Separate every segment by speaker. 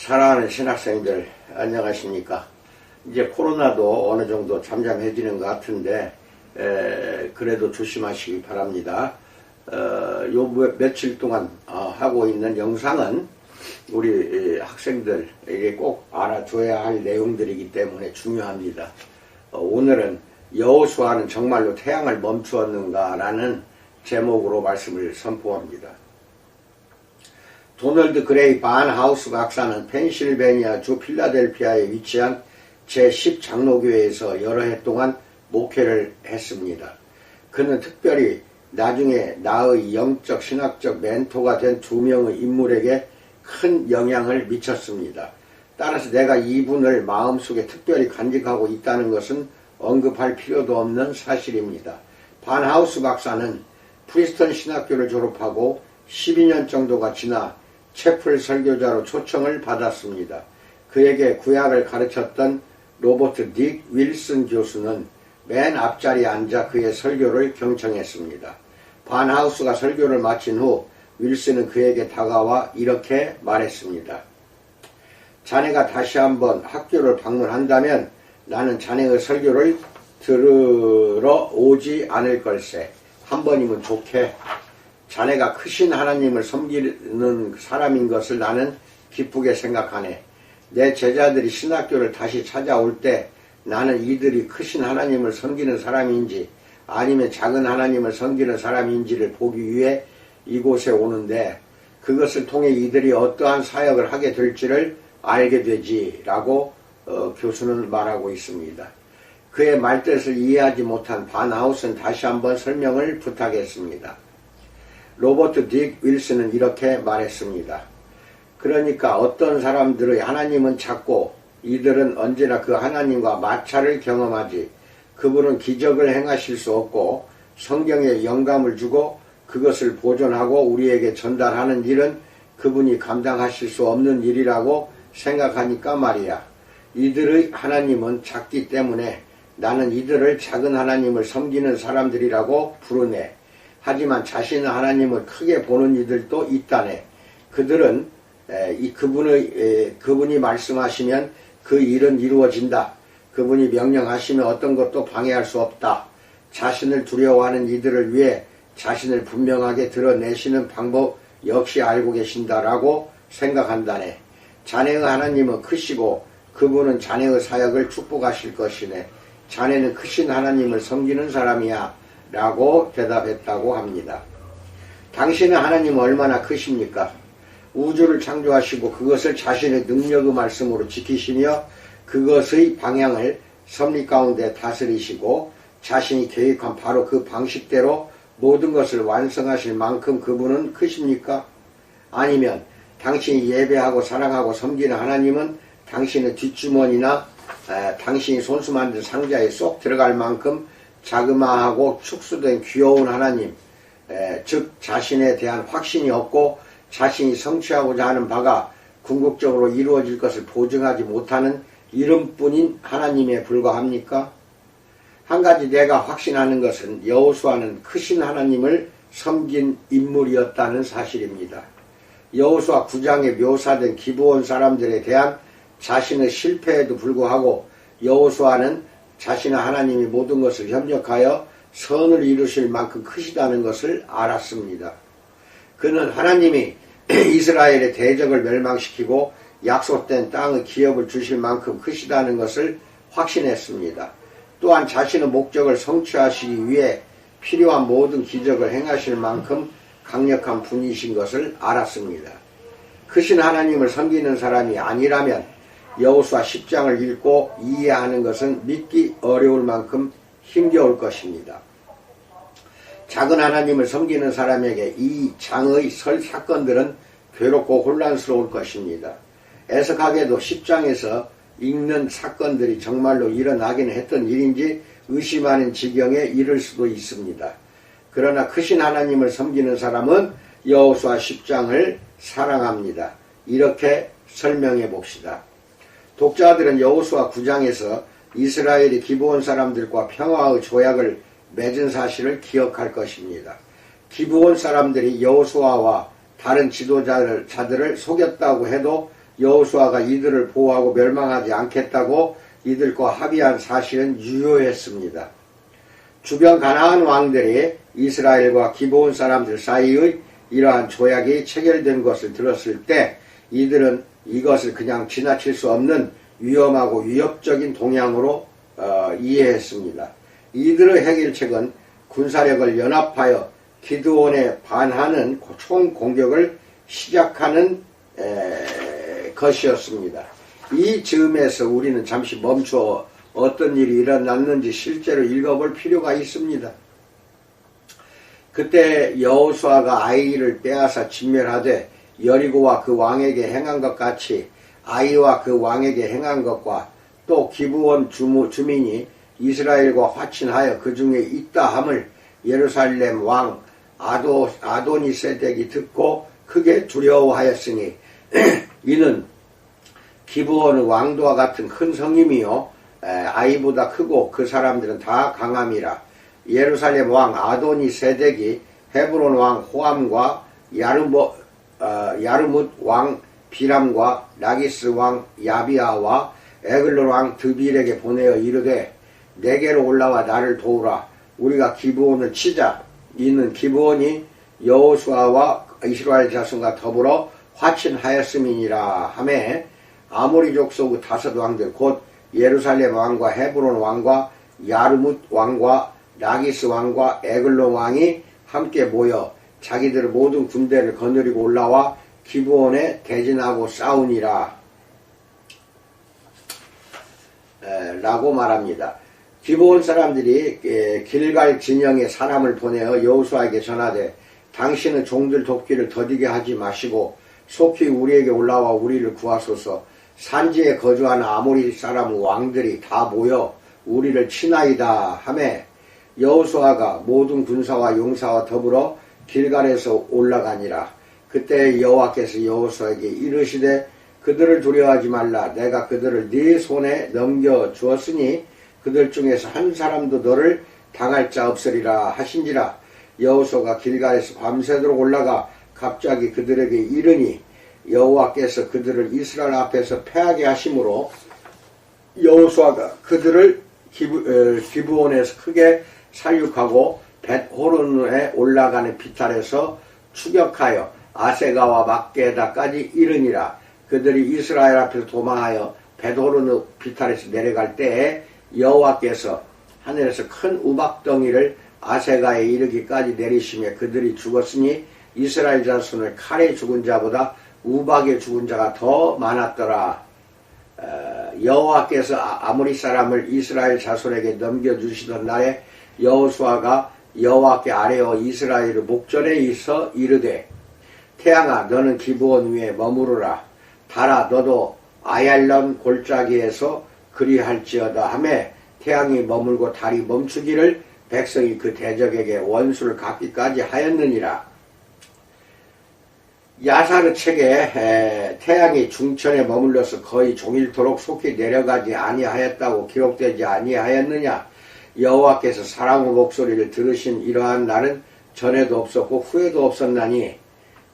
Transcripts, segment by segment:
Speaker 1: 사랑하는 신학생들 안녕하십니까. 이제 코로나도 어느 정도 잠잠해지는 것 같은데 그래도 조심하시기 바랍니다. 요 며칠 동안 하고 있는 영상은 우리 학생들에게 꼭 알아줘야 할 내용들이기 때문에 중요합니다. 오늘은 여호수아는 정말로 태양을 멈추었는가 라는 제목으로 말씀을 선포합니다. 도널드 그레이 반하우스 박사는 펜실베니아 주 필라델피아에 위치한 제10 장로교회에서 여러 해 동안 목회를 했습니다. 그는 특별히 나중에 나의 영적 신학적 멘토가 된 두 명의 인물에게 큰 영향을 미쳤습니다. 따라서 내가 이분을 마음속에 특별히 간직하고 있다는 것은 언급할 필요도 없는 사실입니다. 반하우스 박사는 프리스턴 신학교를 졸업하고 12년 정도가 지나 채플 설교자로 초청을 받았습니다. 그에게 구약을 가르쳤던 로버트 딕 윌슨 교수는 맨 앞자리에 앉아 그의 설교를 경청했습니다. 반하우스가 설교를 마친 후 윌슨은 그에게 다가와 이렇게 말했습니다. 자네가 다시 한번 학교를 방문한다면 나는 자네의 설교를 들으러 오지 않을 걸세. 한 번이면 좋게. 자네가 크신 하나님을 섬기는 사람인 것을 나는 기쁘게 생각하네. 내 제자들이 신학교를 다시 찾아올 때 나는 이들이 크신 하나님을 섬기는 사람인지 아니면 작은 하나님을 섬기는 사람인지를 보기 위해 이곳에 오는데 그것을 통해 이들이 어떠한 사역을 하게 될지를 알게 되지라고 교수는 말하고 있습니다. 그의 말뜻을 이해하지 못한 반하우스는 다시 한번 설명을 부탁했습니다. 로버트 딕 윌슨은 이렇게 말했습니다. 그러니까 어떤 사람들의 하나님은 작고 이들은 언제나 그 하나님과 마찰을 경험하지. 그분은 기적을 행하실 수 없고 성경에 영감을 주고 그것을 보존하고 우리에게 전달하는 일은 그분이 감당하실 수 없는 일이라고 생각하니까 말이야. 이들의 하나님은 작기 때문에 나는 이들을 작은 하나님을 섬기는 사람들이라고 부르네. 하지만 자신의 하나님을 크게 보는 이들도 있다네. 그들은 그분이 말씀하시면 그 일은 이루어진다. 그분이 명령하시면 어떤 것도 방해할 수 없다. 자신을 두려워하는 이들을 위해 자신을 분명하게 드러내시는 방법 역시 알고 계신다라고 생각한다네. 자네의 하나님은 크시고 그분은 자네의 사역을 축복하실 것이네. 자네는 크신 하나님을 섬기는 사람이야 라고 대답했다고 합니다. 당신의 하나님은 얼마나 크십니까? 우주를 창조하시고 그것을 자신의 능력의 말씀으로 지키시며 그것의 방향을 섭리 가운데 다스리시고 자신이 계획한 바로 그 방식대로 모든 것을 완성하실 만큼 그분은 크십니까? 아니면 당신이 예배하고 사랑하고 섬기는 하나님은 당신의 뒷주머니나 당신이 손수 만든 상자에 쏙 들어갈 만큼 자그마하고 축소된 귀여운 하나님, 즉 자신에 대한 확신이 없고 자신이 성취하고자 하는 바가 궁극적으로 이루어질 것을 보증하지 못하는 이름뿐인 하나님에 불과합니까? 한 가지 내가 확신하는 것은 여호수아는 크신 하나님을 섬긴 인물이었다는 사실입니다. 여호수아 9장에 묘사된 기브온 사람들에 대한 자신의 실패에도 불구하고 여호수아는 자신의 하나님이 모든 것을 협력하여 선을 이루실 만큼 크시다는 것을 알았습니다. 그는 하나님이 이스라엘의 대적을 멸망시키고 약속된 땅의 기업을 주실 만큼 크시다는 것을 확신했습니다. 또한 자신의 목적을 성취하시기 위해 필요한 모든 기적을 행하실 만큼 강력한 분이신 것을 알았습니다. 크신 하나님을 섬기는 사람이 아니라면 여호수아 10장을 읽고 이해하는 것은 믿기 어려울 만큼 힘겨울 것입니다. 작은 하나님을 섬기는 사람에게 이 장의 사건들은 괴롭고 혼란스러울 것입니다. 애석하게도 10장에서 읽는 사건들이 정말로 일어나긴 했던 일인지 의심하는 지경에 이를 수도 있습니다. 그러나 크신 하나님을 섬기는 사람은 여호수아 10장을 사랑합니다. 이렇게 설명해 봅시다. 독자들은 여호수아 9장에서 이스라엘이 기브온 사람들과 평화의 조약을 맺은 사실을 기억할 것입니다. 기브온 사람들이 여호수아와 다른 지도자들을 속였다고 해도 여호수아가 이들을 보호하고 멸망하지 않겠다고 이들과 합의한 사실은 유효했습니다. 주변 가나안 왕들이 이스라엘과 기브온 사람들 사이의 이러한 조약이 체결된 것을 들었을 때 이들은 이것을 그냥 지나칠 수 없는 위험하고 위협적인 동향으로 이해했습니다. 이들의 해결책은 군사력을 연합하여 기드온에 반하는 총공격을 시작하는 것이었습니다. 이 즈음에서 우리는 잠시 멈춰 어떤 일이 일어났는지 실제로 읽어볼 필요가 있습니다. 그때 여호수아가 아이를 빼앗아 진멸하되 여리고와 그 왕에게 행한 것 같이 아이와 그 왕에게 행한 것과 또 기브온 주민이 이스라엘과 화친하여 그 중에 있다 함을 예루살렘 왕 아도니세덱이 듣고 크게 두려워하였으니 이는 기브온 왕도와 같은 큰 성임이요 아이보다 크고 그 사람들은 다 강함이라. 예루살렘 왕 아도니세덱이 헤브론 왕 호암과 야르뭇 왕 비람과 라기스 왕 야비아와 에글론 왕 드빌에게 보내어 이르되 내게로 올라와 나를 도우라. 우리가 기브온을 치자. 이는 기브온이 여호수아와 이스라엘 자손과 더불어 화친하였음이니라 하매 아모리 족속의 5 왕들 곧 예루살렘 왕과 헤브론 왕과 야르뭇 왕과 라기스 왕과 에글론 왕이 함께 모여 자기들의 모든 군대를 거느리고 올라와 기브온에 대진하고 싸우니라 라고 말합니다. 기브온 사람들이 길갈 진영에 사람을 보내어 여호수아에게 전하되 당신은 종들 돕기를 더디게 하지 마시고 속히 우리에게 올라와 우리를 구하소서. 산지에 거주하는 아모리 사람 왕들이 다 모여 우리를 치나이다 하매 여호수아가 모든 군사와 용사와 더불어 길갈에서 올라가니라. 그때 여호와께서 여호수아에게 이르시되 그들을 두려워하지 말라. 내가 그들을 네 손에 넘겨주었으니 그들 중에서 한 사람도 너를 당할 자 없으리라 하신지라. 여호수아가 길갈에서 밤새도록 올라가 갑자기 그들에게 이르니 여호와께서 그들을 이스라엘 앞에서 패하게 하심으로 여호수아가 그들을 기브온에서 크게 살육하고 벳호론에 올라가는 비탈에서 추격하여 아세가와 막게다까지 이르니라. 그들이 이스라엘 앞에서 도망하여 벳호론 비탈에서 내려갈 때에 여호와께서 하늘에서 큰 우박덩이를 아세가에 이르기까지 내리시며 그들이 죽었으니 이스라엘 자손을 칼에 죽은 자보다 우박에 죽은 자가 더 많았더라. 여호와께서 아모리 사람을 이스라엘 자손에게 넘겨주시던 날에 여호수아가 여호와께 아뢰어 이스라엘의 목전에 있어 이르되 태양아 너는 기브온 위에 머무르라. 달아 너도 아얄론 골짜기에서 그리할지어다 하매 태양이 머물고 달이 멈추기를 백성이 그 대적에게 원수를 갚기까지 하였느니라. 야사르 책에 태양이 중천에 머물러서 거의 종일토록 속히 내려가지 아니하였다고 기록되지 아니하였느냐. 여호와께서 사람의 목소리를 들으신 이러한 날은 전에도 없었고 후에도 없었나니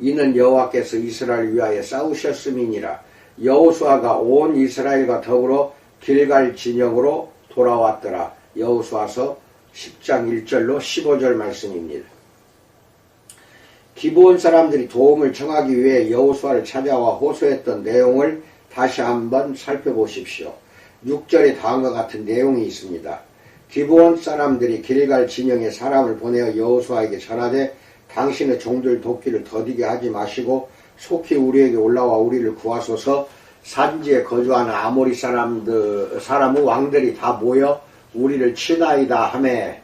Speaker 1: 이는 여호와께서 이스라엘을 위하여 싸우셨음이니라. 여호수아가 온 이스라엘과 더불어 길갈 진영으로 돌아왔더라. 여호수아서 10장 1절로 15절 말씀입니다. 기브온 사람들이 도움을 청하기 위해 여호수아를 찾아와 호소했던 내용을 다시 한번 살펴보십시오. 6절에 다음과 같은 내용이 있습니다. 기브온 사람들이 길갈 진영에 사람을 보내어 여호수아에게 전하되 당신의 종들 돕기를 더디게 하지 마시고 속히 우리에게 올라와 우리를 구하소서. 산지에 거주하는 아모리 사람의 왕들이 다 모여 우리를 치나이다 하매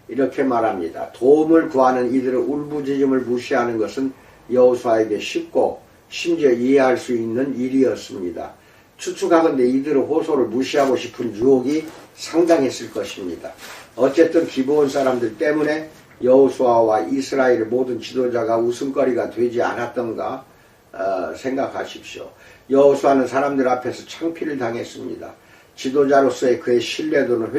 Speaker 1: 이렇게 말합니다. 도움을 구하는 이들의 울부짖음을 무시하는 것은 여호수아에게 쉽고 심지어 이해할 수 있는 일이었습니다. 추측하건대 이들의 호소를 무시하고 싶은 유혹이 상당했을 것입니다. 어쨌든 기브온 사람들 때문에 여호수아와 이스라엘의 모든 지도자가 웃음거리가 되지 않았던가 생각하십시오. 여호수아는 사람들 앞에서 창피를 당했습니다. 지도자로서의 그의 신뢰도는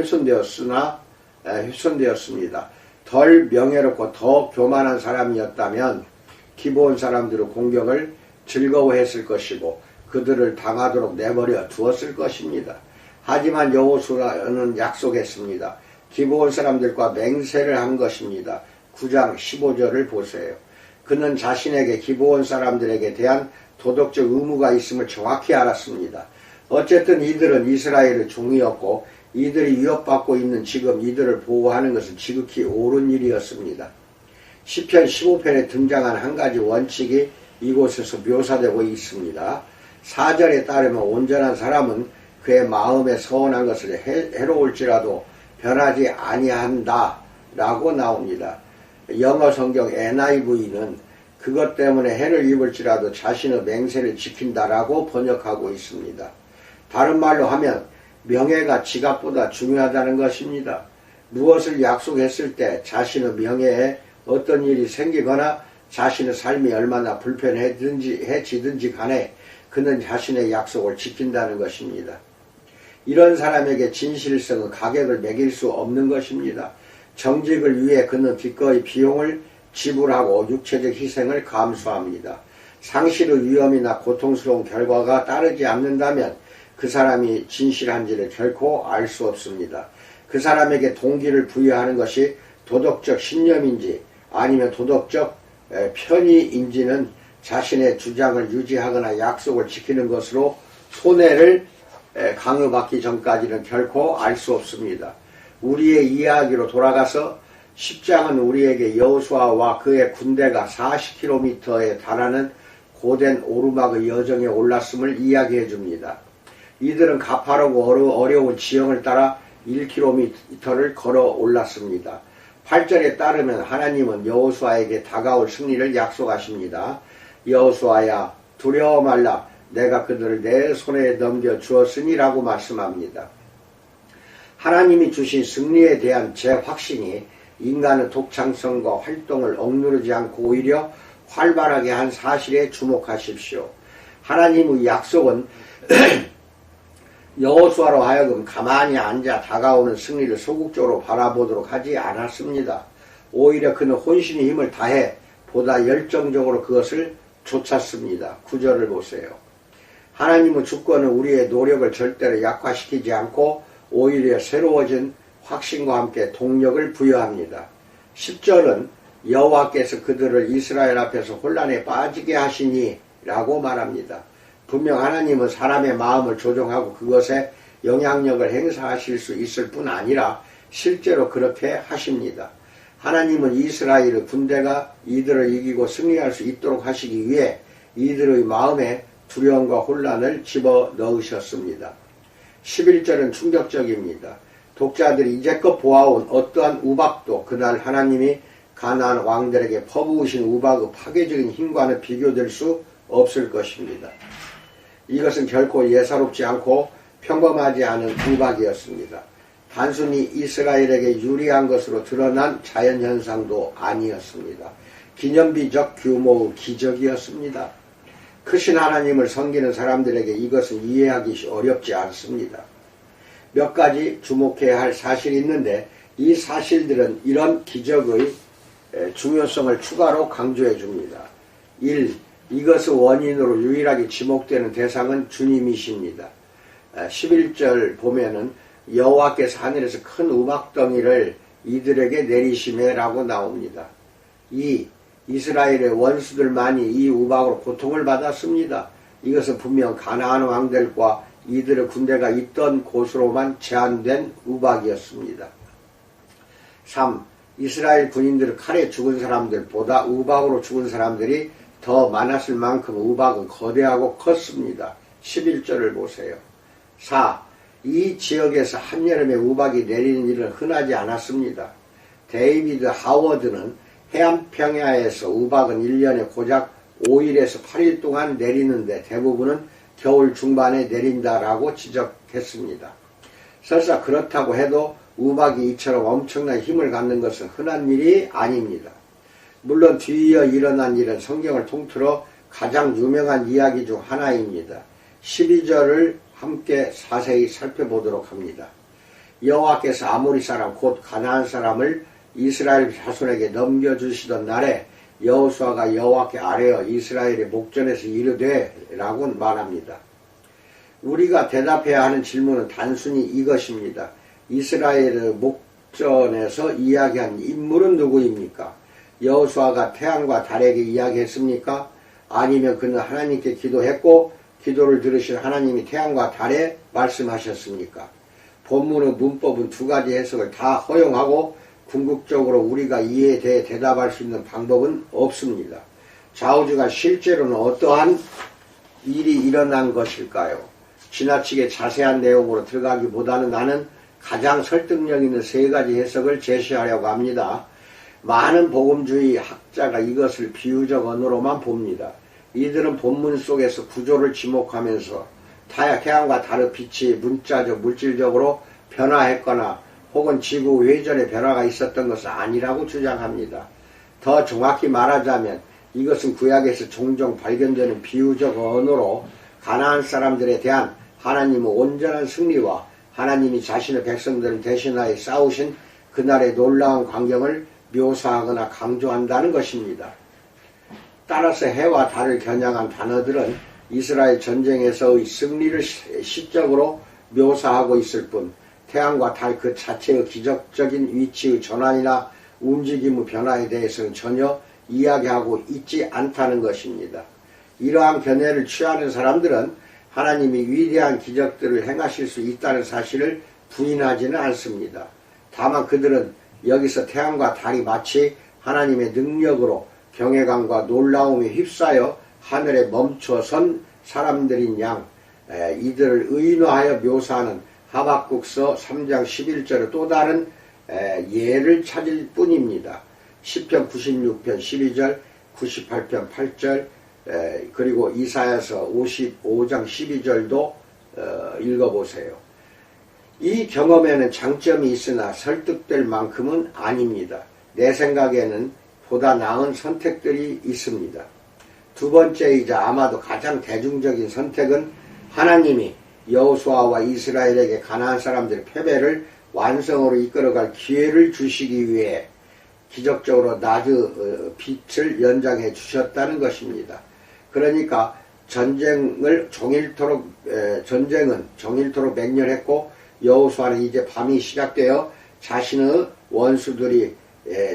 Speaker 1: 훼손되었습니다. 덜 명예롭고 더 교만한 사람이었다면 기브온 사람들의 공격을 즐거워했을 것이고 그들을 당하도록 내버려 두었을 것입니다. 하지만 여호수아는 약속했습니다. 기브온 사람들과 맹세를 한 것입니다. 9장 15절을 보세요. 그는 자신에게 기브온 사람들에게 대한 도덕적 의무가 있음을 정확히 알았습니다. 어쨌든 이들은 이스라엘의 종이었고 이들이 위협받고 있는 지금 이들을 보호하는 것은 지극히 옳은 일이었습니다. 시편 15편에 등장한 한 가지 원칙이 이곳에서 묘사되고 있습니다. 4절에 따르면 온전한 사람은 그의 마음에 서운한 것을 해로울지라도 변하지 아니한다 라고 나옵니다. 영어 성경 NIV는 그것 때문에 해를 입을지라도 자신의 맹세를 지킨다라고 번역하고 있습니다. 다른 말로 하면 명예가 지갑보다 중요하다는 것입니다. 무엇을 약속했을 때 자신의 명예에 어떤 일이 생기거나 자신의 삶이 얼마나 불편해지든지 간에 그는 자신의 약속을 지킨다는 것입니다. 이런 사람에게 진실성은 가격을 매길 수 없는 것입니다. 정직을 위해 그는 기꺼이 비용을 지불하고 육체적 희생을 감수합니다. 상실의 위험이나 고통스러운 결과가 따르지 않는다면 그 사람이 진실한지를 결코 알 수 없습니다. 그 사람에게 동기를 부여하는 것이 도덕적 신념인지 아니면 도덕적 편의인지는 자신의 주장을 유지하거나 약속을 지키는 것으로 손해를 강요받기 전까지는 결코 알 수 없습니다. 우리의 이야기로 돌아가서 10장은 우리에게 여호수아와 그의 군대가 40km에 달하는 고된 오르막의 여정에 올랐음을 이야기해 줍니다. 이들은 가파르고 어려운 지형을 따라 1km를 걸어 올랐습니다. 8절에 따르면 하나님은 여호수아에게 다가올 승리를 약속하십니다. 여호수아야 두려워 말라 내가 그들을 내 손에 넘겨 주었으니 라고 말씀합니다. 하나님이 주신 승리에 대한 제 확신이 인간의 독창성과 활동을 억누르지 않고 오히려 활발하게 한 사실에 주목하십시오. 하나님의 약속은 여호수아로 하여금 가만히 앉아 다가오는 승리를 소극적으로 바라보도록 하지 않았습니다. 오히려 그는 혼신의 힘을 다해 보다 열정적으로 그것을 쫓았습니다. 9절을 보세요. 하나님의 주권은 우리의 노력을 절대로 약화시키지 않고 오히려 새로워진 확신과 함께 동력을 부여합니다. 10절은 여호와께서 그들을 이스라엘 앞에서 혼란에 빠지게 하시니 라고 말합니다. 분명 하나님은 사람의 마음을 조종하고 그것에 영향력을 행사하실 수 있을 뿐 아니라 실제로 그렇게 하십니다. 하나님은 이스라엘의 군대가 이들을 이기고 승리할 수 있도록 하시기 위해 이들의 마음에 두려움과 혼란을 집어넣으셨습니다. 11절은 충격적입니다. 독자들이 이제껏 보아온 어떠한 우박도 그날 하나님이 가나안 왕들에게 퍼부으신 우박의 파괴적인 힘과는 비교될 수 없을 것입니다. 이것은 결코 예사롭지 않고 평범하지 않은 우박이었습니다. 단순히 이스라엘에게 유리한 것으로 드러난 자연현상도 아니었습니다. 기념비적 규모의 기적이었습니다. 크신 하나님을 섬기는 사람들에게 이것은 이해하기 어렵지 않습니다. 몇 가지 주목해야 할 사실이 있는데 이 사실들은 이런 기적의 중요성을 추가로 강조해 줍니다. 1. 이것의 원인으로 유일하게 지목되는 대상은 주님이십니다. 11절 보면은 여호와께서 하늘에서 큰 우박덩이를 이들에게 내리시매 라고 나옵니다. 2. 이스라엘의 원수들만이 이 우박으로 고통을 받았습니다. 이것은 분명 가나안 왕들과 이들의 군대가 있던 곳으로만 제한된 우박이었습니다. 3. 이스라엘 군인들은 칼에 죽은 사람들보다 우박으로 죽은 사람들이 더 많았을 만큼 우박은 거대하고 컸습니다. 11절을 보세요. 4. 이 지역에서 한여름에 우박이 내리는 일은 흔하지 않았습니다. 데이비드 하워드는 해안평야에서 우박은 1년에 고작 5일에서 8일 동안 내리는데 대부분은 겨울 중반에 내린다라고 지적했습니다. 설사 그렇다고 해도 우박이 이처럼 엄청난 힘을 갖는 것은 흔한 일이 아닙니다. 물론 뒤이어 일어난 일은 성경을 통틀어 가장 유명한 이야기 중 하나입니다. 12절을 함께 자세히 살펴보도록 합니다. 여호와께서 아모리 사람 곧 가나안 사람을 이스라엘 자손에게 넘겨주시던 날에 여호수아가 여호와께 아뢰어 이스라엘의 목전에서 이르되 라고 말합니다. 우리가 대답해야 하는 질문은 단순히 이것입니다. 이스라엘의 목전에서 이야기한 인물은 누구입니까? 여호수아가 태양과 달에게 이야기했습니까? 아니면 그는 하나님께 기도했고 기도를 들으신 하나님이 태양과 달에 말씀하셨습니까? 본문의 문법은 두 가지 해석을 다 허용하고 궁극적으로 우리가 이에 대해 대답할 수 있는 방법은 없습니다. 좌우지간 실제로는 어떠한 일이 일어난 것일까요? 지나치게 자세한 내용으로 들어가기보다는 나는 가장 설득력 있는 세 가지 해석을 제시하려고 합니다. 많은 복음주의 학자가 이것을 비유적 언어로만 봅니다. 이들은 본문 속에서 구조를 지목하면서 태양과 달의 빛이 문자적, 물질적으로 변화했거나 혹은 지구 회전의 변화가 있었던 것은 아니라고 주장합니다. 더 정확히 말하자면 이것은 구약에서 종종 발견되는 비유적 언어로 가나안 사람들에 대한 하나님의 온전한 승리와 하나님이 자신의 백성들을 대신하여 싸우신 그날의 놀라운 광경을 묘사하거나 강조한다는 것입니다. 따라서 해와 달을 겨냥한 단어들은 이스라엘 전쟁에서의 승리를 시적으로 묘사하고 있을 뿐 태양과 달 그 자체의 기적적인 위치의 전환이나 움직임의 변화에 대해서는 전혀 이야기하고 있지 않다는 것입니다. 이러한 견해를 취하는 사람들은 하나님이 위대한 기적들을 행하실 수 있다는 사실을 부인하지는 않습니다. 다만 그들은 여기서 태양과 달이 마치 하나님의 능력으로 경외감과 놀라움에 휩싸여 하늘에 멈춰선 사람들인 양 이들을 의인화하여 묘사하는 하박국서 3장 11절의 또 다른 예를 찾을 뿐입니다. 시편 96편 12절, 98편 8절, 그리고 이사야서 55장 12절도 읽어보세요. 이 경험에는 장점이 있으나 설득될 만큼은 아닙니다. 내 생각에는 보다 나은 선택들이 있습니다. 두 번째이자 아마도 가장 대중적인 선택은 하나님이 여호수아와 이스라엘에게 가나안 사람들의 패배를 완성으로 이끌어갈 기회를 주시기 위해 기적적으로 낮의 빛을 연장해 주셨다는 것입니다. 그러니까 전쟁은 종일토록 맹렬했고 여호수아는 이제 밤이 시작되어 자신의 원수들이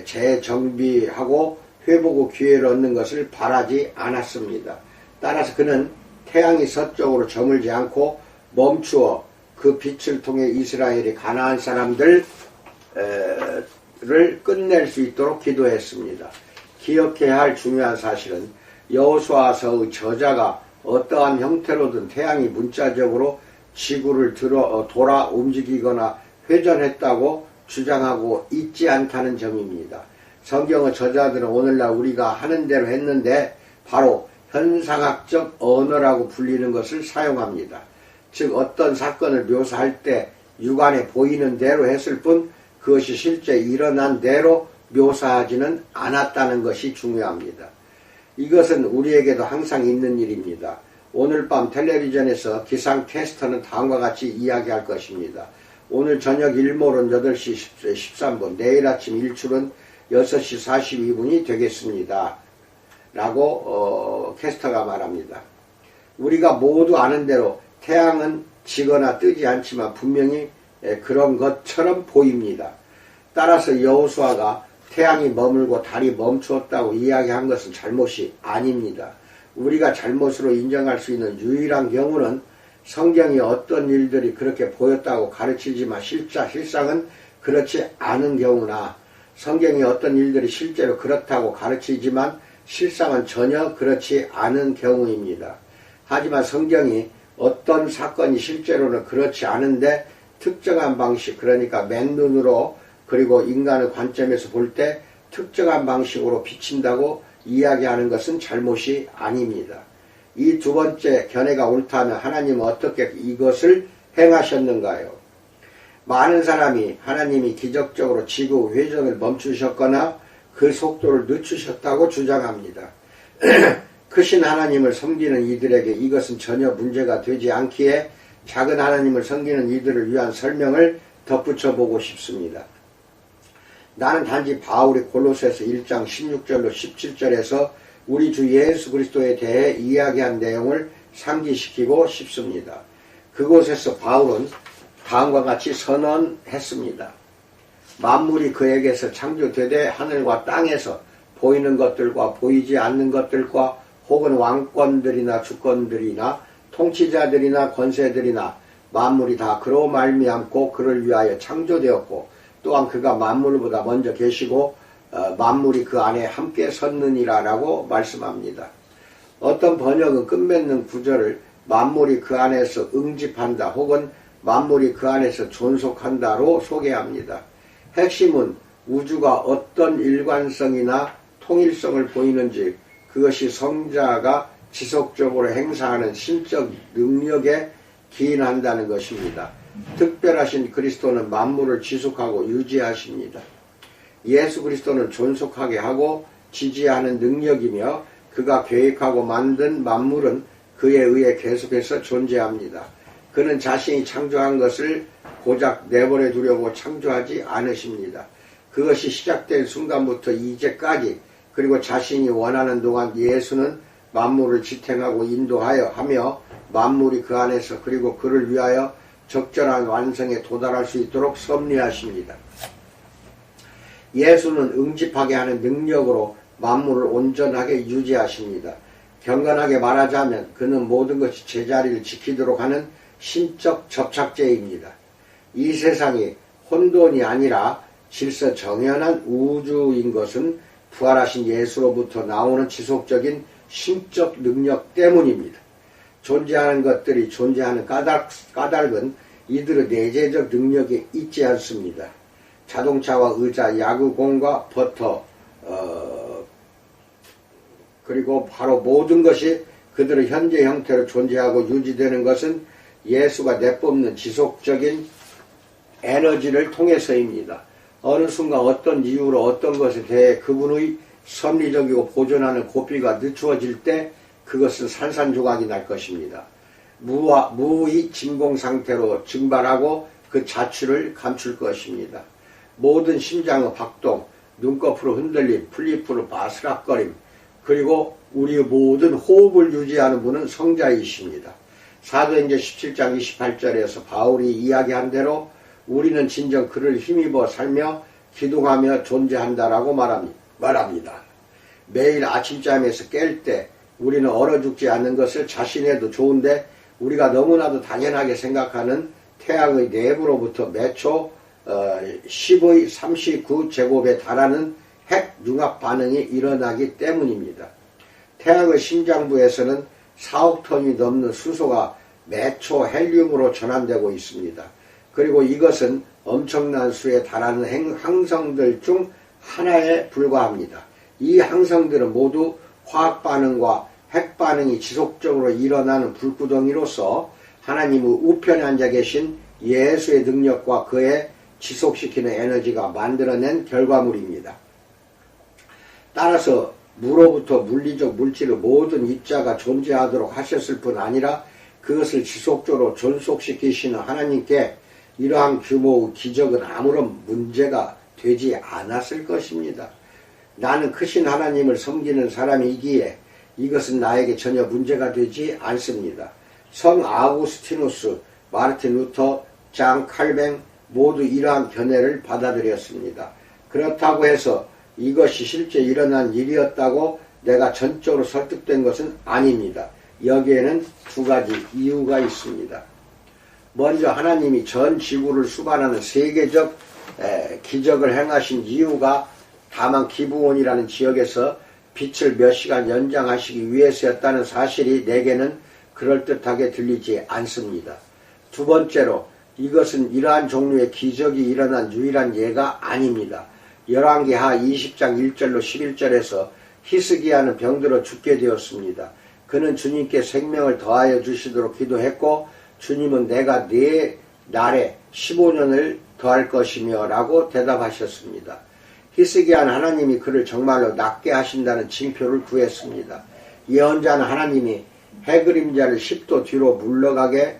Speaker 1: 재정비하고 회복의 기회를 얻는 것을 바라지 않았습니다. 따라서 그는 태양이 서쪽으로 저물지 않고 멈추어 그 빛을 통해 이스라엘이 가나안 사람들을 끝낼 수 있도록 기도했습니다. 기억해야 할 중요한 사실은 여호수아서의 저자가 어떠한 형태로든 태양이 문자적으로 지구를 돌아 움직이거나 회전했다고 주장하고 있지 않다는 점입니다. 성경의 저자들은 오늘날 우리가 하는 대로 했는데 바로 현상학적 언어라고 불리는 것을 사용합니다. 즉 어떤 사건을 묘사할 때 육안에 보이는 대로 했을 뿐 그것이 실제 일어난 대로 묘사하지는 않았다는 것이 중요합니다. 이것은 우리에게도 항상 있는 일입니다. 오늘 밤 텔레비전에서 기상캐스터는 다음과 같이 이야기할 것입니다. 오늘 저녁 일몰은 8시 13분, 내일 아침 일출은 6시 42분이 되겠습니다. 라고 캐스터가 말합니다. 우리가 모두 아는 대로 태양은 지거나 뜨지 않지만 분명히 그런 것처럼 보입니다. 따라서 여호수아가 태양이 머물고 달이 멈추었다고 이야기한 것은 잘못이 아닙니다. 우리가 잘못으로 인정할 수 있는 유일한 경우는 성경이 어떤 일들이 그렇게 보였다고 가르치지만 실상은 그렇지 않은 경우나 성경이 어떤 일들이 실제로 그렇다고 가르치지만 실상은 전혀 그렇지 않은 경우입니다. 하지만 성경이 어떤 사건이 실제로는 그렇지 않은데 특정한 방식, 그러니까 맨눈으로 그리고 인간의 관점에서 볼 때 특정한 방식으로 비친다고 이야기하는 것은 잘못이 아닙니다. 이 두 번째 견해가 옳다면 하나님은 어떻게 이것을 행하셨는가요? 많은 사람이 하나님이 기적적으로 지구 회전을 멈추셨거나 그 속도를 늦추셨다고 주장합니다. 크신 하나님을 섬기는 이들에게 이것은 전혀 문제가 되지 않기에 작은 하나님을 섬기는 이들을 위한 설명을 덧붙여 보고 싶습니다. 나는 단지 바울이 골로새서 1장 16절로 17절에서 우리 주 예수 그리스도에 대해 이야기한 내용을 상기시키고 싶습니다. 그곳에서 바울은 다음과 같이 선언했습니다. 만물이 그에게서 창조되되 하늘과 땅에서 보이는 것들과 보이지 않는 것들과 혹은 왕권들이나 주권들이나 통치자들이나 권세들이나 만물이 다 그로 말미암고 그를 위하여 창조되었고 또한 그가 만물보다 먼저 계시고 만물이 그 안에 함께 섰느니라 라고 말씀합니다. 어떤 번역은 끝맺는 구절을 만물이 그 안에서 응집한다 혹은 만물이 그 안에서 존속한다로 소개합니다. 핵심은 우주가 어떤 일관성이나 통일성을 보이는지 그것이 성자가 지속적으로 행사하는 신적 능력에 기인한다는 것입니다. 특별하신 그리스도는 만물을 지속하고 유지하십니다. 예수 그리스도는 존속하게 하고 지지하는 능력이며 그가 계획하고 만든 만물은 그에 의해 계속해서 존재합니다. 그는 자신이 창조한 것을 고작 내버려 두려고 창조하지 않으십니다. 그것이 시작된 순간부터 이제까지 그리고 자신이 원하는 동안 예수는 만물을 지탱하고 인도하여 하며 만물이 그 안에서 그리고 그를 위하여 적절한 완성에 도달할 수 있도록 섭리하십니다. 예수는 응집하게 하는 능력으로 만물을 온전하게 유지하십니다. 경건하게 말하자면 그는 모든 것이 제자리를 지키도록 하는 신적 접착제입니다. 이 세상이 혼돈이 아니라 질서 정연한 우주인 것은 부활하신 예수로부터 나오는 지속적인 신적 능력 때문입니다. 존재하는 것들이 존재하는 까닭은 이들의 내재적 능력이 있지 않습니다. 자동차와 의자, 야구공과 버터, 그리고 바로 모든 것이 그들의 현재 형태로 존재하고 유지되는 것은 예수가 내뿜는 지속적인 에너지를 통해서입니다. 어느 순간 어떤 이유로 어떤 것에 대해 그분의 섭리적이고 보존하는 고삐가 늦추어질 때 그것은 산산조각이 날 것입니다. 무의 진공 상태로 증발하고 그 자취를 감출 것입니다. 모든 심장의 박동, 눈꺼풀의 흔들림, 풀잎으로 바스락거림, 그리고 우리의 모든 호흡을 유지하는 분은 성자이십니다. 사도행전 17장 28절에서 바울이 이야기한 대로 우리는 진정 그를 힘입어 살며 기둥하며 존재한다라고 말합니다. 매일 아침잠에서 깰 때 우리는 얼어 죽지 않는 것을 자신해도 좋은데 우리가 너무나도 당연하게 생각하는 태양의 내부로부터 매초 10의 39제곱에 달하는 핵 융합 반응이 일어나기 때문입니다. 태양의 심장부에서는 4억 톤이 넘는 수소가 매초 헬륨으로 전환되고 있습니다. 그리고 이것은 엄청난 수에 달하는 항성들 중 하나에 불과합니다. 이 항성들은 모두 화학반응과 핵반응이 지속적으로 일어나는 불구덩이로서 하나님의 우편에 앉아 계신 예수의 능력과 그의 지속시키는 에너지가 만들어낸 결과물입니다. 따라서 무로부터 물리적 물질의 모든 입자가 존재하도록 하셨을 뿐 아니라 그것을 지속적으로 존속시키시는 하나님께 이러한 규모의 기적은 아무런 문제가 되지 않았을 것입니다. 나는 크신 하나님을 섬기는 사람이기에 이것은 나에게 전혀 문제가 되지 않습니다. 성 아우구스티누스, 마르틴 루터, 장 칼뱅 모두 이러한 견해를 받아들였습니다. 그렇다고 해서 이것이 실제 일어난 일이었다고 내가 전적으로 설득된 것은 아닙니다. 여기에는 두 가지 이유가 있습니다. 먼저 하나님이 전 지구를 수반하는 세계적 기적을 행하신 이유가 다만 기브온이라는 지역에서 빛을 몇 시간 연장하시기 위해서였다는 사실이 내게는 그럴듯하게 들리지 않습니다. 두 번째로 이것은 이러한 종류의 기적이 일어난 유일한 예가 아닙니다. 열왕기하 20장 1절로 11절에서 히스기야는 병들어 죽게 되었습니다. 그는 주님께 생명을 더하여 주시도록 기도했고 주님은 내가 네 날에 15년을 더할 것이며 라고 대답하셨습니다. 히스기야는 하나님이 그를 정말로 낫게 하신다는 징표를 구했습니다. 예언자는 하나님이 해그림자를 10도 뒤로 물러가게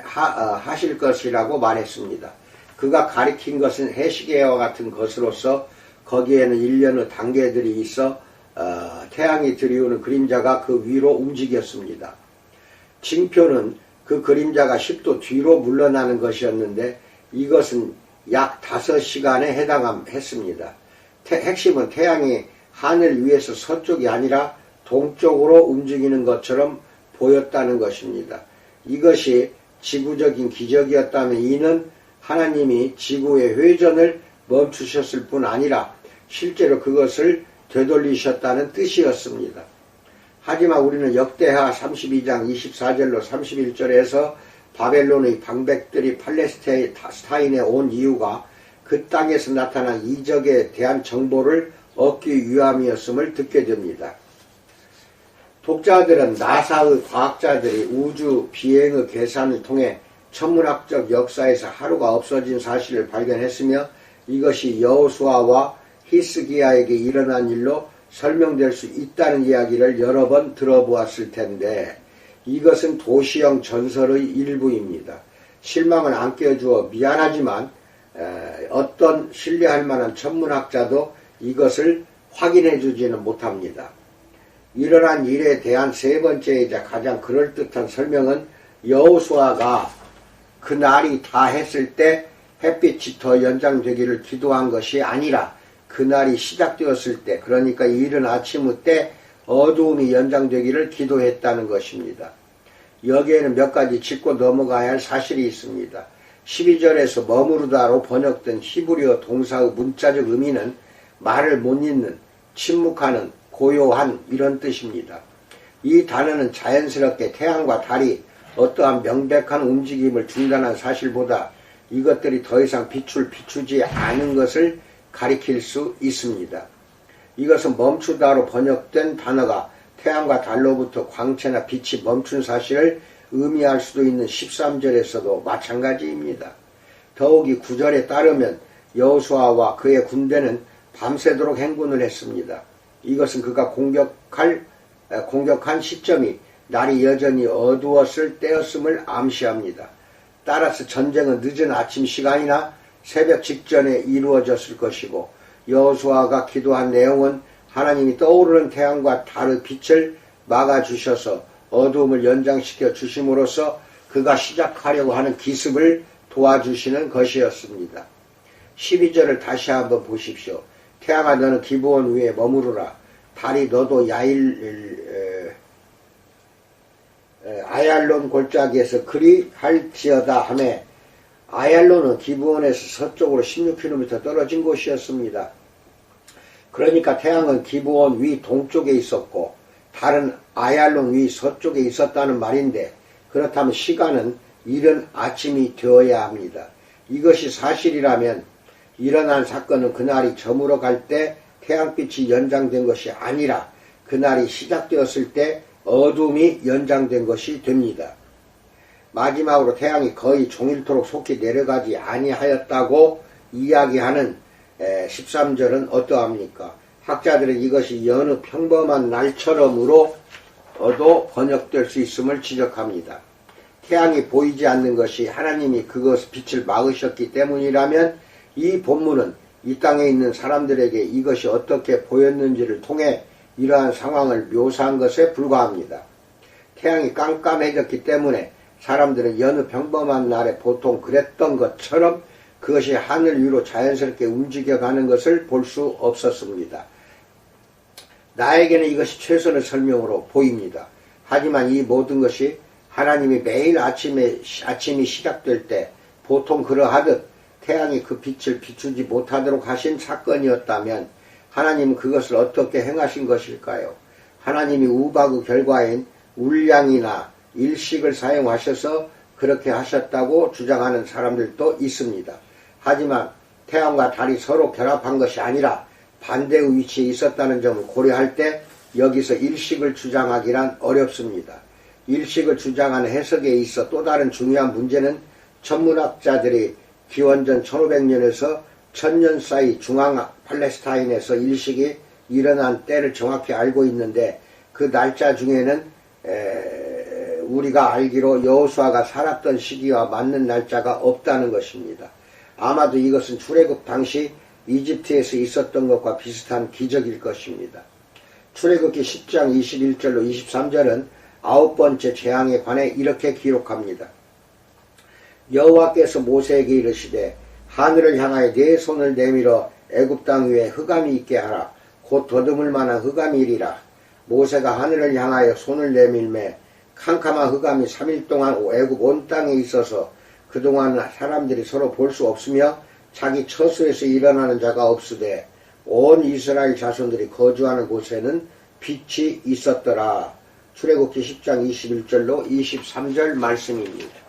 Speaker 1: 하실 것이라고 말했습니다. 그가 가리킨 것은 해시계와 같은 것으로서 거기에는 일련의 단계들이 있어 태양이 들이우는 그림자가 그 위로 움직였습니다. 징표는 그 그림자가 10도 뒤로 물러나는 것이었는데 이것은 약 5시간에 해당했습니다. 핵심은 태양이 하늘 위에서 서쪽이 아니라 동쪽으로 움직이는 것처럼 보였다는 것입니다. 이것이 지구적인 기적이었다면 이는 하나님이 지구의 회전을 멈추셨을 뿐 아니라 실제로 그것을 되돌리셨다는 뜻이었습니다. 하지만 우리는 역대하 32장 24절로 31절에서 바벨론의 방백들이 팔레스타인에 온 이유가 그 땅에서 나타난 이적에 대한 정보를 얻기 위함이었음을 듣게 됩니다. 독자들은 나사의 과학자들이 우주 비행의 계산을 통해 천문학적 역사에서 하루가 없어진 사실을 발견했으며 이것이 여호수아와 히스기야에게 일어난 일로 설명될 수 있다는 이야기를 여러 번 들어보았을 텐데 이것은 도시형 전설의 일부입니다. 실망은 안 깨주어 미안하지만 어떤 신뢰할 만한 천문학자도 이것을 확인해 주지는 못합니다. 일어난 일에 대한 세 번째이자 가장 그럴듯한 설명은 여호수아가 그 날이 다 했을 때 햇빛이 더 연장되기를 기도한 것이 아니라 그날이 시작되었을 때, 그러니까 이른 아침의 때 어두움이 연장되기를 기도했다는 것입니다. 여기에는 몇 가지 짚고 넘어가야 할 사실이 있습니다. 12절에서 머무르다로 번역된 히브리어 동사의 문자적 의미는 말을 못 잇는, 침묵하는, 고요한 이런 뜻입니다. 이 단어는 자연스럽게 태양과 달이 어떠한 명백한 움직임을 중단한 사실보다 이것들이 더 이상 비추지 않은 것을 가리킬 수 있습니다. 이것은 멈추다로 번역된 단어가 태양과 달로부터 광채나 빛이 멈춘 사실을 의미할 수도 있는 13절에서도 마찬가지입니다. 더욱이 9절에 따르면 여호수아와 그의 군대는 밤새도록 행군을 했습니다. 이것은 그가 공격한 시점이 날이 여전히 어두웠을 때였음을 암시합니다. 따라서 전쟁은 늦은 아침 시간이나 새벽 직전에 이루어졌을 것이고 여호수아가 기도한 내용은 하나님이 떠오르는 태양과 달의 빛을 막아주셔서 어두움을 연장시켜 주심으로써 그가 시작하려고 하는 기습을 도와주시는 것이었습니다. 12절을 다시 한번 보십시오. 태양아 너는 기브온 위에 머무르라. 달이 너도 아얄론 골짜기에서 그리 할지어다 하매 아얄론은 기브온에서 서쪽으로 16km 떨어진 곳이었습니다. 그러니까 태양은 기브온 위 동쪽에 있었고 달은 아얄론 위 서쪽에 있었다는 말인데 그렇다면 시간은 이른 아침이 되어야 합니다. 이것이 사실이라면 일어난 사건은 그날이 저물어 갈 때 태양빛이 연장된 것이 아니라 그날이 시작되었을 때 어둠이 연장된 것이 됩니다. 마지막으로 태양이 거의 종일토록 속히 내려가지 아니하였다고 이야기하는 13절은 어떠합니까? 학자들은 이것이 여느 평범한 날처럼으로도 번역될 수 있음을 지적합니다. 태양이 보이지 않는 것이 하나님이 그것 빛을 막으셨기 때문이라면 이 본문은 이 땅에 있는 사람들에게 이것이 어떻게 보였는지를 통해 이러한 상황을 묘사한 것에 불과합니다. 태양이 깜깜해졌기 때문에 사람들은 여느 평범한 날에 보통 그랬던 것처럼 그것이 하늘 위로 자연스럽게 움직여가는 것을 볼 수 없었습니다. 나에게는 이것이 최선의 설명으로 보입니다. 하지만 이 모든 것이 하나님이 매일 아침이 시작될 때 보통 그러하듯 태양이 그 빛을 비추지 못하도록 하신 사건이었다면 하나님은 그것을 어떻게 행하신 것일까요? 하나님이 우박의 결과인 울량이나 일식을 사용하셔서 그렇게 하셨다고 주장하는 사람들도 있습니다. 하지만 태양과 달이 서로 결합한 것이 아니라 반대의 위치에 있었다는 점을 고려할 때 여기서 일식을 주장하기란 어렵습니다. 일식을 주장하는 해석에 있어 또 다른 중요한 문제는 천문학자들이 기원전 1500년에서 1000년 사이 중앙 팔레스타인에서 일식이 일어난 때를 정확히 알고 있는데 그 날짜 중에는 우리가 알기로 여호수아가 살았던 시기와 맞는 날짜가 없다는 것입니다. 아마도 이것은 출애굽 당시 이집트에서 있었던 것과 비슷한 기적일 것입니다. 출애굽기 10장 21절로 23절은 9번째 재앙에 관해 이렇게 기록합니다. 여호와께서 모세에게 이르시되 하늘을 향하여 네 손을 내밀어 애굽 땅 위에 흑암이 있게 하라. 곧 더듬을 만한 흑암이 이리라. 모세가 하늘을 향하여 손을 내밀매 캄캄한 흑암이 3일 동안 애굽 온 땅에 있어서 그동안 사람들이 서로 볼 수 없으며 자기 처소에서 일어나는 자가 없으되 온 이스라엘 자손들이 거주하는 곳에는 빛이 있었더라. 출애굽기 10장 21절로 23절 말씀입니다.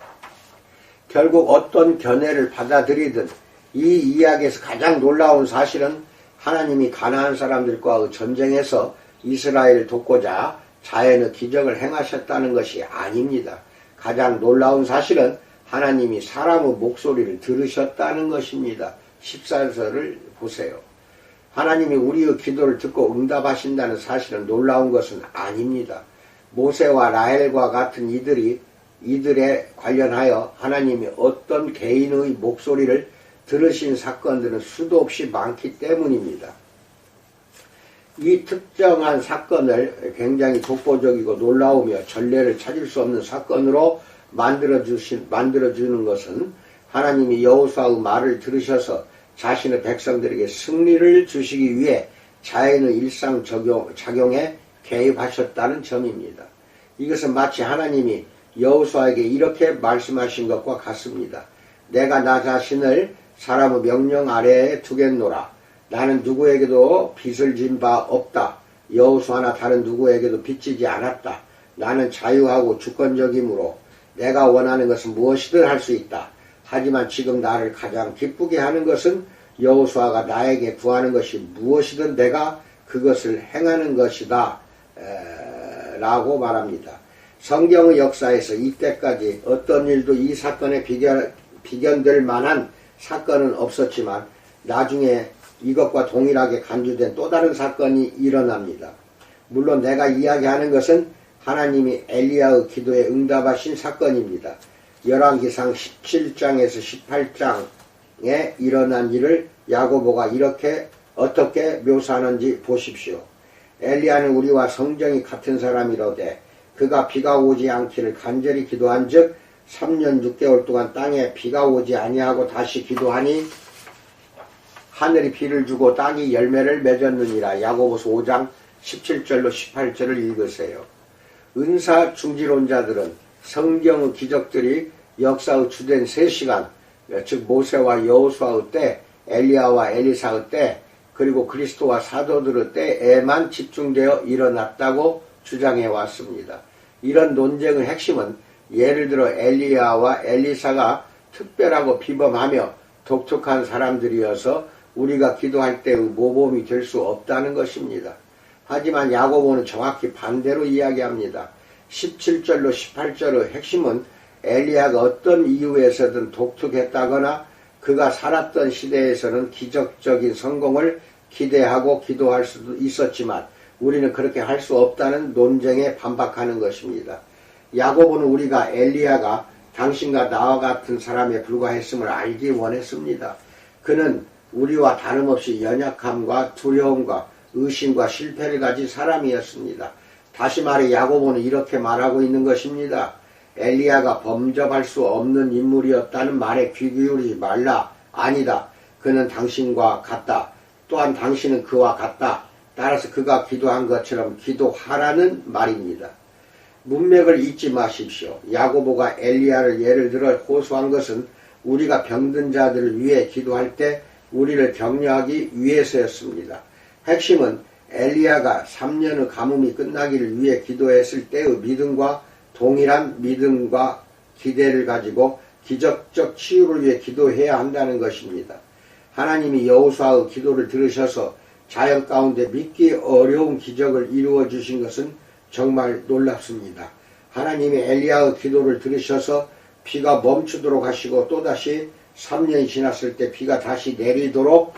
Speaker 1: 결국 어떤 견해를 받아들이든 이 이야기에서 가장 놀라운 사실은 하나님이 가나안 사람들과의 전쟁에서 이스라엘을 돕고자 자연의 기적을 행하셨다는 것이 아닙니다. 가장 놀라운 사실은 하나님이 사람의 목소리를 들으셨다는 것입니다. 14절을 보세요. 하나님이 우리의 기도를 듣고 응답하신다는 사실은 놀라운 것은 아닙니다. 모세와 라헬과 같은 이들에 관련하여 하나님이 어떤 개인의 목소리를 들으신 사건들은 수도 없이 많기 때문입니다. 이 특정한 사건을 굉장히 독보적이고 놀라우며 전례를 찾을 수 없는 사건으로 만들어주는 것은 하나님이 여호수아의 말을 들으셔서 자신의 백성들에게 승리를 주시기 위해 자연의 일상 작용에 개입하셨다는 점입니다. 이것은 마치 하나님이 여호수아에게 이렇게 말씀하신 것과 같습니다. 내가 나 자신을 사람의 명령 아래에 두겠노라. 나는 누구에게도 빚을 진 바 없다. 여호수아나 다른 누구에게도 빚지지 않았다. 나는 자유하고 주권적이므로 내가 원하는 것은 무엇이든 할 수 있다. 하지만 지금 나를 가장 기쁘게 하는 것은 여호수아가 나에게 구하는 것이 무엇이든 내가 그것을 행하는 것이다 라고 말합니다. 성경의 역사에서 이때까지 어떤 일도 이 사건에 비견될 만한 사건은 없었지만 나중에 이것과 동일하게 간주된 또 다른 사건이 일어납니다. 물론 내가 이야기하는 것은 하나님이 엘리야의 기도에 응답하신 사건입니다. 열왕기상 17장에서 18장에 일어난 일을 야고보가 어떻게 묘사하는지 보십시오. 엘리야는 우리와 성정이 같은 사람이로되 그가 비가 오지 않기를 간절히 기도한 즉 3년 6개월 동안 땅에 비가 오지 아니하고 다시 기도하니 하늘이 비를 주고 땅이 열매를 맺었느니라. 야고보서 5장 17절로 18절을 읽으세요. 은사 중지론자들은 성경의 기적들이 역사의 주된 3시간, 즉 모세와 여호수아의 때, 엘리야와 엘리사의 때, 그리고 그리스도와 사도들의 때에만 집중되어 일어났다고 주장해 왔습니다. 이런 논쟁의 핵심은 예를 들어 엘리야와 엘리사가 특별하고 비범하며 독특한 사람들이어서 우리가 기도할 때의 모범이 될 수 없다는 것입니다. 하지만 야고보는 정확히 반대로 이야기합니다. 17절로 18절의 핵심은 엘리야가 어떤 이유에서든 독특했다거나 그가 살았던 시대에서는 기적적인 성공을 기대하고 기도할 수도 있었지만 우리는 그렇게 할 수 없다는 논쟁에 반박하는 것입니다. 야고보는 우리가 엘리야가 당신과 나와 같은 사람에 불과했음을 알기 원했습니다. 그는 우리와 다름없이 연약함과 두려움과 의심과 실패를 가진 사람이었습니다. 다시 말해 야고보는 이렇게 말하고 있는 것입니다. 엘리야가 범접할 수 없는 인물이었다는 말에 귀 기울이지 말라. 아니다. 그는 당신과 같다. 또한 당신은 그와 같다. 따라서 그가 기도한 것처럼 기도하라는 말입니다. 문맥을 잊지 마십시오. 야고보가 엘리야를 예를 들어 호소한 것은 우리가 병든 자들을 위해 기도할 때 우리를 격려하기 위해서였습니다. 핵심은 엘리야가 3년의 가뭄이 끝나기를 위해 기도했을 때의 믿음과 동일한 믿음과 기대를 가지고 기적적 치유를 위해 기도해야 한다는 것입니다. 하나님이 여호수아의 기도를 들으셔서 자연 가운데 믿기 어려운 기적을 이루어 주신 것은 정말 놀랍습니다. 하나님이 엘리야의 기도를 들으셔서 비가 멈추도록 하시고 또다시 3년이 지났을 때 비가 다시 내리도록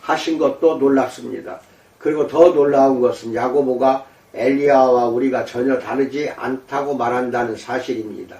Speaker 1: 하신 것도 놀랍습니다. 그리고 더 놀라운 것은 야고보가 엘리야와 우리가 전혀 다르지 않다고 말한다는 사실입니다.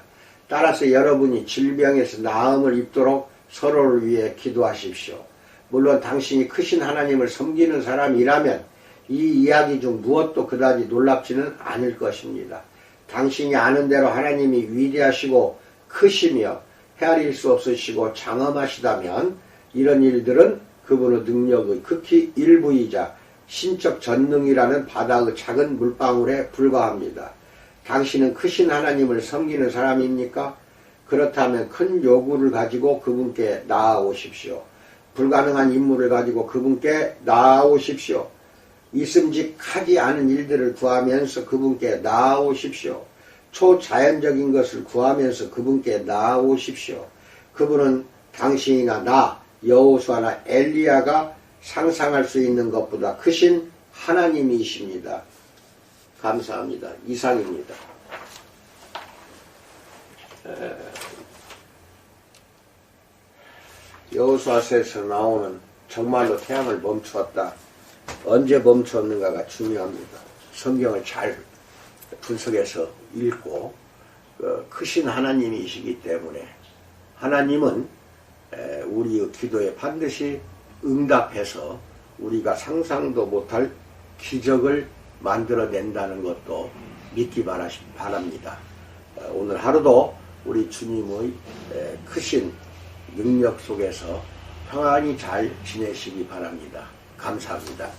Speaker 1: 따라서 여러분이 질병에서 나음을 입도록 서로를 위해 기도하십시오. 물론 당신이 크신 하나님을 섬기는 사람이라면 이 이야기 중 무엇도 그다지 놀랍지는 않을 것입니다. 당신이 아는 대로 하나님이 위대하시고 크시며 헤아릴 수 없으시고 장엄하시다면 이런 일들은 그분의 능력의 극히 일부이자 신적 전능이라는 바다의 작은 물방울에 불과합니다. 당신은 크신 하나님을 섬기는 사람입니까? 그렇다면 큰 요구를 가지고 그분께 나아오십시오. 불가능한 임무를 가지고 그분께 나아오십시오. 있음직하지 않은 일들을 구하면서 그분께 나아오십시오. 초자연적인 것을 구하면서 그분께 나아오십시오. 그분은 당신이나 나, 여호수아나 엘리야가 상상할 수 있는 것보다 크신 하나님이십니다. 감사합니다. 이상입니다. 여호수아서에서 나오는 정말로 태양을 멈추었다. 언제 멈추었는가가 중요합니다. 성경을 잘 분석해서 읽고 크신 하나님이시기 때문에 하나님은 우리의 기도에 반드시 응답해서 우리가 상상도 못할 기적을 만들어낸다는 것도 믿기 바랍니다. 오늘 하루도 우리 주님의 크신 능력 속에서 평안히 잘 지내시기 바랍니다. 감사합니다.